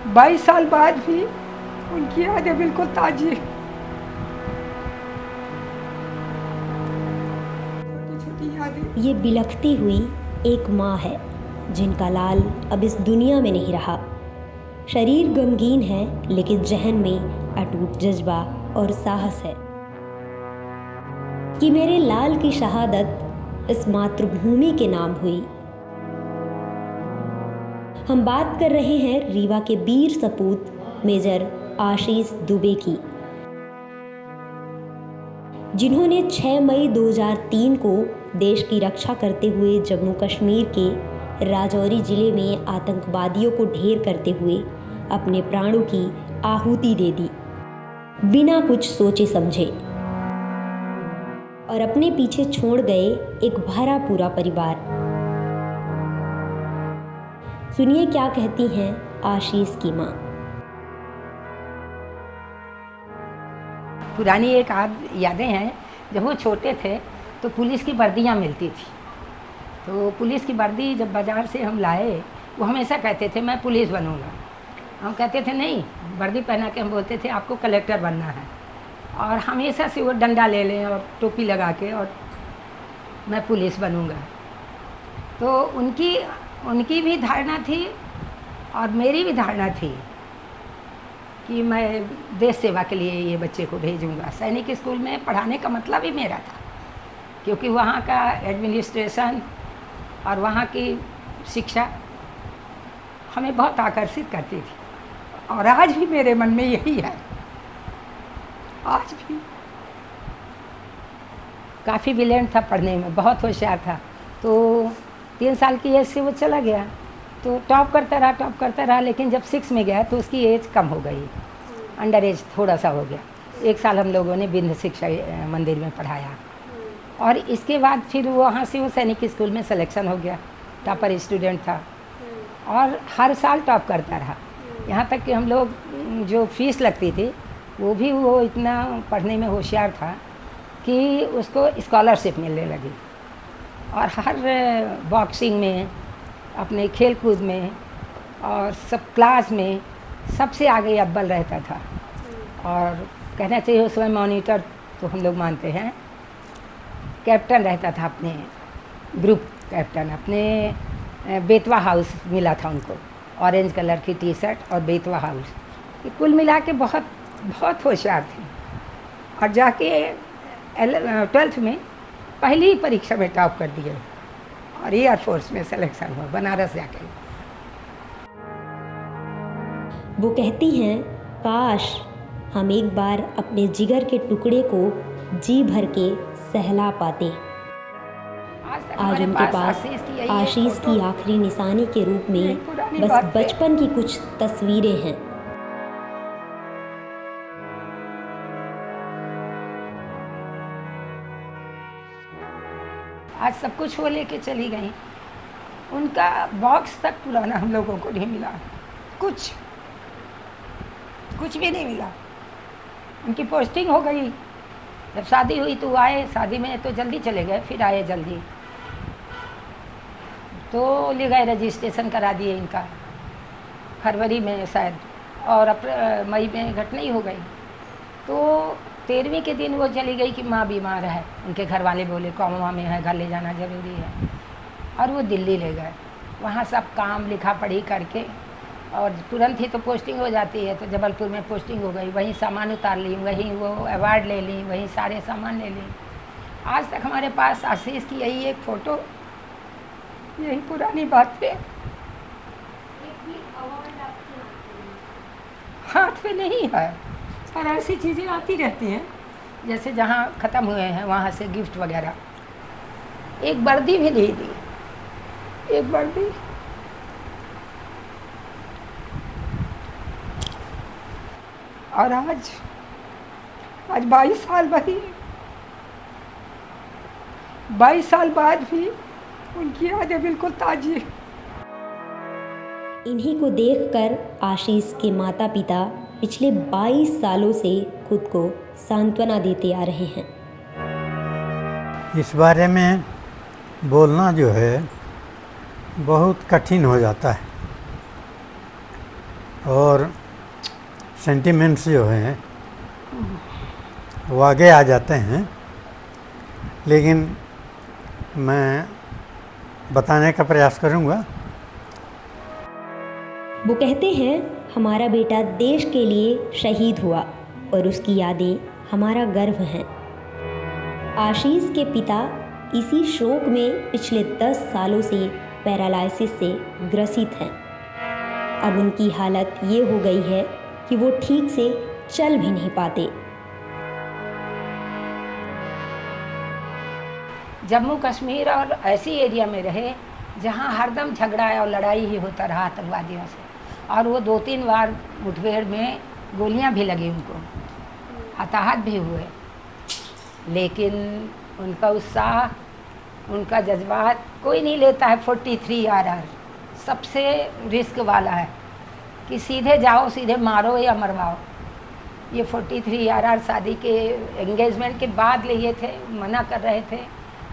22 साल बाद भी उनकी यादें बिल्कुल ताज़ी हैं। छोटी-छोटी यादें। ये बिलखती हुई एक माँ है जिनका लाल अब इस दुनिया में नहीं रहा। शरीर गमगीन है लेकिन जहन में अटूट जज्बा और साहस है कि मेरे लाल की शहादत इस मातृभूमि के नाम हुई। हम बात कर रहे हैं रीवा के वीर सपूत मेजर आशीष दुबे की, जिन्होंने 6 मई 2003 को देश की रक्षा करते हुए जम्मू कश्मीर के राजौरी जिले में आतंकवादियों को ढेर करते हुए अपने प्राणों की आहुति दे दी, बिना कुछ सोचे समझे, और अपने पीछे छोड़ गए एक भरा पूरा परिवार। सुनिए क्या कहती हैं आशीष की माँ। पुरानी एक यादें हैं, जब वो छोटे थे तो पुलिस की वर्दियाँ मिलती थी। तो पुलिस की वर्दी जब बाज़ार से हम लाए, वो हमेशा कहते थे मैं पुलिस बनूंगा। हम कहते थे नहीं, वर्दी पहना के हम बोलते थे आपको कलेक्टर बनना है। और हमेशा से वो डंडा ले लें और टोपी लगा के और मैं पुलिस बनूंगा। तो उनकी भी धारणा थी और मेरी भी धारणा थी कि मैं देश सेवा के लिए ये बच्चे को भेजूंगा। सैनिक स्कूल में पढ़ाने का मतलब ही मेरा था, क्योंकि वहाँ का एडमिनिस्ट्रेशन और वहाँ की शिक्षा हमें बहुत आकर्षित करती थी। और आज भी मेरे मन में यही है, आज भी। काफ़ी ब्रिलियंट था पढ़ने में, बहुत होशियार था। तो 3 साल की एज से वो चला गया, तो टॉप करता रहा, लेकिन जब 6 में गया तो उसकी एज कम हो गई, अंडर एज थोड़ा सा हो गया। 1 साल हम लोगों ने बिंद शिक्षा मंदिर में पढ़ाया, और इसके बाद फिर वहाँ से वो सैनिक स्कूल में सिलेक्शन हो गया, टॉपर स्टूडेंट था और हर साल टॉप करता रहा। यहाँ तक कि हम लोग जो फीस लगती थी वो भी वो इतना पढ़ने में होशियार था कि उसको स्कॉलरशिप मिलने लगी। और हर बॉक्सिंग में, अपने खेल कूद में और सब क्लास में सबसे आगे अव्वल रहता था। और कहना चाहिए उसमें मॉनिटर तो हम लोग मानते हैं, कैप्टन रहता था, अपने ग्रुप कैप्टन। अपने बेतवा हाउस मिला था उनको, ऑरेंज कलर की टी शर्ट और बेतवा हाउस। ये कुल मिला के बहुत बहुत होशियार थी। और जाके 12th में पहली परीक्षा में टॉप कर दिए और एयरफोर्स में सिलेक्शन हुआ, बनारस जाके। वो कहती हैं काश हम एक बार अपने जिगर के टुकड़े को जी भर के सहला पाते। आज उनके पास आशीष की आखिरी निशानी के रूप में बस बचपन की कुछ तस्वीरें हैं। आज सब कुछ वो लेके चली गई, उनका बॉक्स तक पुराना हम लोगों को नहीं मिला, कुछ भी नहीं मिला। उनकी पोस्टिंग हो गई, जब शादी हुई तो आए, शादी में तो जल्दी चले गए, फिर आए जल्दी, तो ले गए रजिस्ट्रेशन करा दिए इनका फरवरी में शायद, और मई में घटना ही हो गई। तो 13वीं के दिन वो चली गई कि माँ बीमार है। उनके घर वाले बोले कोमा में है, घर ले जाना ज़रूरी है, और वो दिल्ली ले गए। वहाँ सब काम लिखा पढ़ी करके और तुरंत ही तो पोस्टिंग हो जाती है, तो जबलपुर में पोस्टिंग हो गई। वहीं सामान उतार ली, वहीं वो अवार्ड ले ली, वहीं सारे सामान ले ली। आज तक हमारे पास आशीष की यही एक फ़ोटो, यही पुरानी बात पे हाथ पे नहीं है। और ऐसी चीज़ें आती रहती हैं, जैसे जहाँ ख़त्म हुए हैं वहाँ से गिफ्ट वगैरह। एक वर्दी भी नहीं दी, एक वर्दी। और आज 22 साल वही, 22 साल बाद भी उनकी यादें बिल्कुल ताज़ी हैं। इन्हीं को देखकर आशीष के माता पिता पिछले 22 सालों से खुद को सांत्वना देते आ रहे हैं। इस बारे में बोलना जो है बहुत कठिन हो जाता है। और सेंटिमेंट्स जो हैं वो आगे आ जाते हैं, लेकिन मैं बताने का प्रयास करूँगा। वो कहते हैं हमारा बेटा देश के लिए शहीद हुआ और उसकी यादें हमारा गर्व हैं। आशीष के पिता इसी शोक में पिछले 10 सालों से पैरालिसिस से ग्रसित हैं। अब उनकी हालत ये हो गई है कि वो ठीक से चल भी नहीं पाते। जम्मू कश्मीर और ऐसी एरिया में रहे जहाँ हरदम झगड़ा और लड़ाई ही होता रहा आतंकवादियों से, और वो 2-3 बार मुठभेड़ में गोलियां भी लगी, उनको हताहत भी हुए, लेकिन उनका उत्साह, उनका जज्बात कोई नहीं लेता है। 43 RR सबसे रिस्क वाला है कि सीधे जाओ, सीधे मारो या मरवाओ। ये 43 RR शादी के एंगेजमेंट के बाद लिए थे, मना कर रहे थे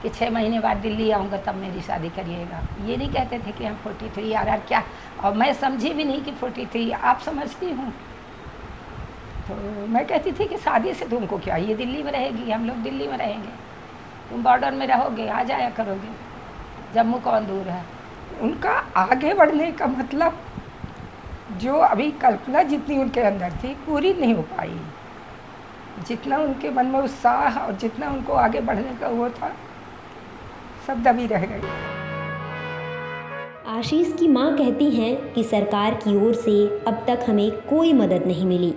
कि 6 महीने बाद दिल्ली आऊँगा तब मेरी शादी करिएगा। ये नहीं कहते थे कि हम 43 RR क्या, और मैं समझी भी नहीं कि 43 आप समझती हूँ। तो मैं कहती थी कि शादी से तुमको क्या, ये दिल्ली में रहेगी, हम लोग दिल्ली में रहेंगे, तुम बॉर्डर में रहोगे, आ जाया करोगे, जम्मू कौन दूर है। उनका आगे बढ़ने का मतलब जो अभी कल्पना जितनी उनके अंदर थी पूरी नहीं हो पाई, जितना उनके मन में उत्साह और जितना उनको आगे बढ़ने का वो था, सब दबी रह गई। आशीष की मां कहती हैं कि सरकार की ओर से अब तक हमें कोई मदद नहीं मिली,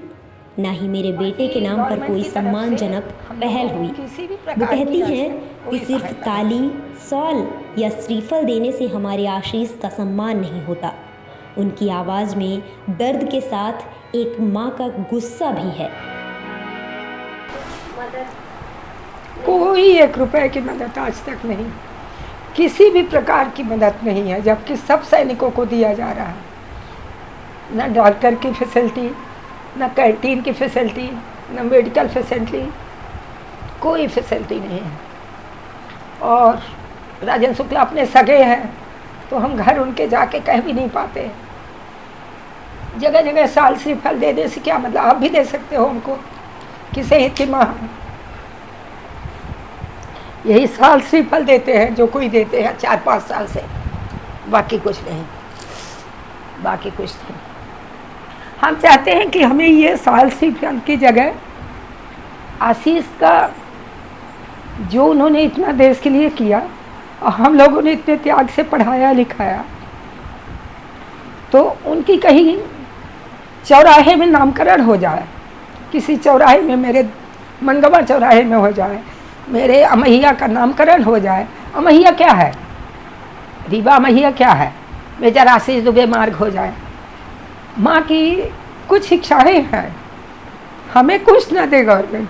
ना ही मेरे बेटे के नाम पर कोई सम्मानजनक पहल हुई। वो कहती हैं कि सिर्फ ताली, शॉल या श्रीफल देने से हमारे आशीष का सम्मान नहीं होता। उनकी आवाज़ में दर्द के साथ एक माँ का गुस्सा भी है। कोई 1 रुपए की मदद आज तक नहीं, किसी भी प्रकार की मदद नहीं है, जबकि सब सैनिकों को दिया जा रहा है। न डॉक्टर की फैसिलिटी, न कैंटीन की फैसिलिटी, न मेडिकल फैसिलिटी, कोई फैसिलिटी नहीं है। और राजेंद्र शुक्ला अपने सगे हैं तो हम घर उनके जाके कह भी नहीं पाते। जगह जगह साल श्रीफल दे से क्या मतलब, आप भी दे सकते हो उनको, किसे हित माँ यही साल श्रीफल देते हैं जो कोई देते हैं 4-5 साल से, बाकी कुछ नहीं, बाकी कुछ नहीं। हम चाहते हैं कि हमें ये साल श्रीफल की जगह आशीष का, जो उन्होंने इतना देश के लिए किया और हम लोगों ने इतने त्याग से पढ़ाया लिखाया, तो उनकी कहीं चौराहे में नामकरण हो जाए, किसी चौराहे में, मेरे मनगवा चौराहे में हो जाए, मेरे अमैया का नामकरण हो जाए। अमैया क्या है, रीवा अमैया क्या है, मेजर आशीष दुबे मार्ग हो जाए। माँ की कुछ शिक्षाएं हैं, हमें कुछ ना दे गवर्नमेंट,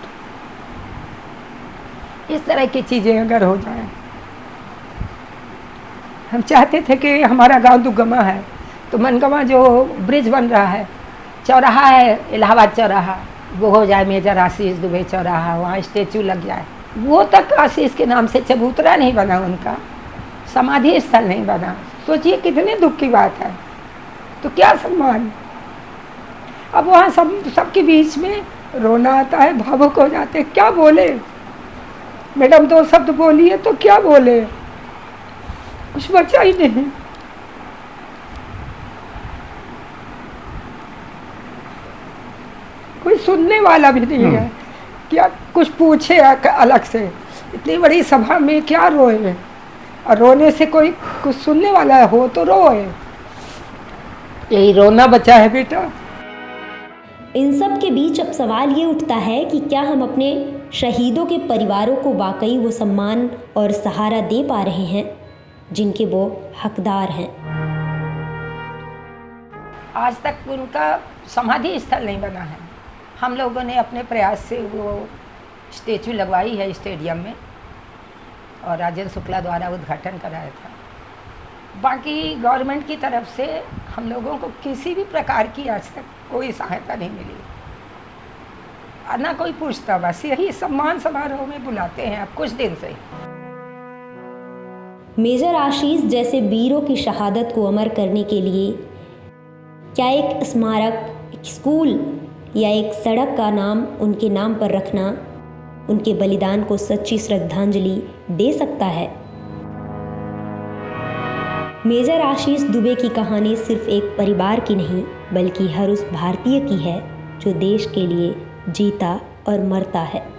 इस तरह की चीज़ें अगर हो जाए। हम चाहते थे कि हमारा गांव दुगमा है, तो मनगवा जो ब्रिज बन रहा है, चौराहा है इलाहाबाद चौराहा, वो हो जाए मेजर आशीष दुबे चौराहा, वहाँ स्टेचू लग जाए। वो तक आशीष के नाम से चबूतरा नहीं बना, उनका समाधि स्थल नहीं बना। सोचिए कितने दुख की बात है। तो क्या सम्मान। अब वहाँ सबके बीच में रोना आता है, भावुक हो जाते हैं। क्या बोले मैडम, 2 शब्द बोलिए तो क्या बोले, कुछ बचा ही नहीं। कोई सुनने वाला भी नहीं है, क्या कुछ पूछे अलग से। इतनी बड़ी सभा में क्या रोए, और रोने से कोई कुछ सुनने वाला हो तो रोए। यही रोना बचा है बेटा। इन सब के बीच अब सवाल ये उठता है कि क्या हम अपने शहीदों के परिवारों को वाकई वो सम्मान और सहारा दे पा रहे हैं जिनके वो हकदार हैं। आज तक उनका समाधि स्थल नहीं बना है। हम लोगों ने अपने प्रयास से वो स्टेचू लगवाई है स्टेडियम में, और राजेंद्र शुक्ला द्वारा उद्घाटन कराया था। बाकी गवर्नमेंट की तरफ से हम लोगों को किसी भी प्रकार की आज तक कोई सहायता नहीं मिली, ना कोई पूछता। बस यही सम्मान समारोह में बुलाते हैं अब कुछ दिन से। मेजर आशीष जैसे वीरों की शहादत को अमर करने के लिए क्या एक स्मारक, एक स्कूल या एक सड़क का नाम उनके नाम पर रखना उनके बलिदान को सच्ची श्रद्धांजलि दे सकता है? मेजर आशीष दुबे की कहानी सिर्फ एक परिवार की नहीं, बल्कि हर उस भारतीय की है जो देश के लिए जीता और मरता है।